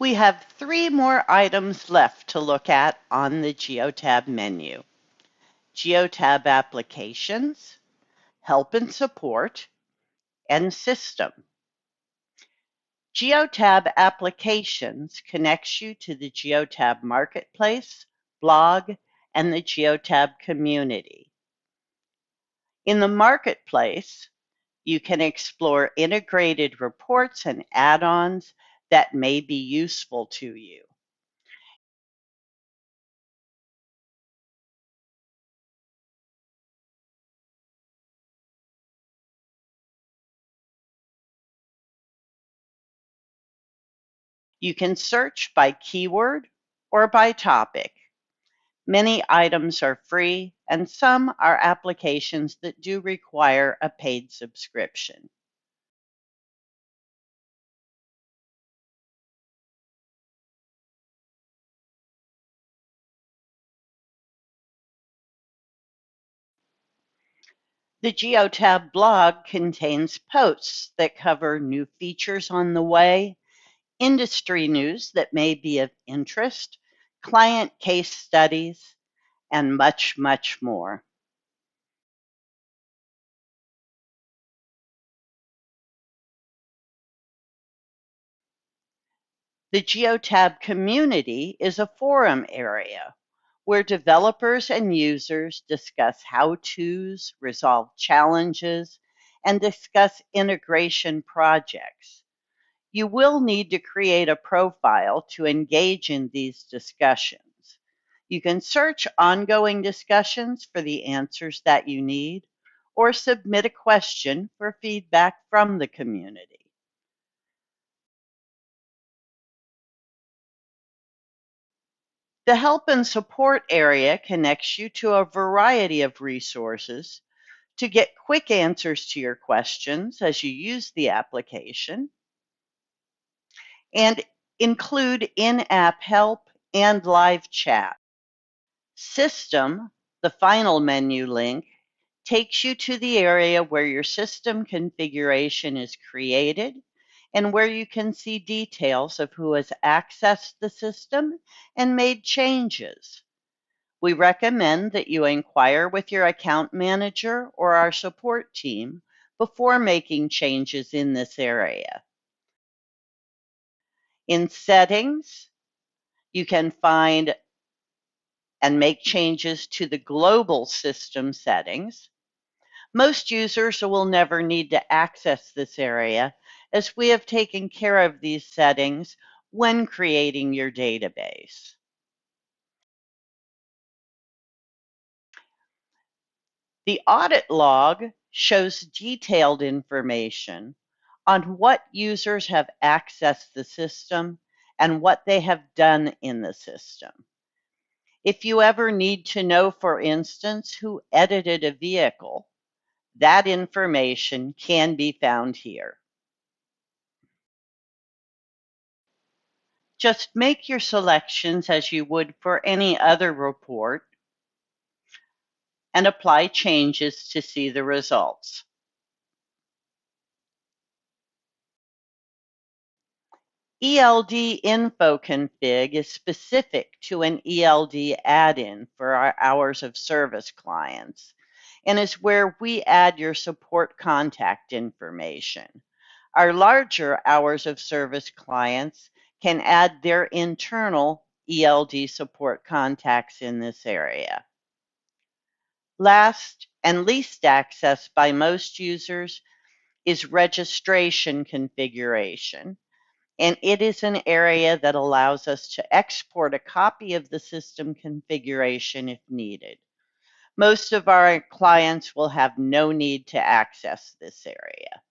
We have 3 more items left to look at on the Geotab menu. Geotab Applications, Help and Support, and System. Geotab Applications connects you to the Geotab Marketplace, blog, and the Geotab community. In the Marketplace, you can explore integrated reports and add-ons that may be useful to you. You can search by keyword or by topic. Many items are free, and some are applications that do require a paid subscription. The Geotab blog contains posts that cover new features on the way, industry news that may be of interest, client case studies, and much, much more. The Geotab community is a forum area where developers and users discuss how-tos, resolve challenges, and discuss integration projects. You will need to create a profile to engage in these discussions. You can search ongoing discussions for the answers that you need, or submit a question for feedback from the community. The help and support area connects you to a variety of resources to get quick answers to your questions as you use the application, and include in-app help and live chat. System, the final menu link, takes you to the area where your system configuration is created and where you can see details of who has accessed the system and made changes. We recommend that you inquire with your account manager or our support team before making changes in this area. In Settings, you can find and make changes to the global system settings. Most users will never need to access this area, as we have taken care of these settings when creating your database. The audit log shows detailed information on what users have accessed the system and what they have done in the system. If you ever need to know, for instance, who edited a vehicle, that information can be found here. Just make your selections as you would for any other report and apply changes to see the results. ELD info config is specific to an ELD add-in for our hours of service clients and is where we add your support contact information. Our larger hours of service clients can add their internal ELD support contacts in this area. Last and least accessed by most users is registration configuration, and it is an area that allows us to export a copy of the system configuration if needed. Most of our clients will have no need to access this area.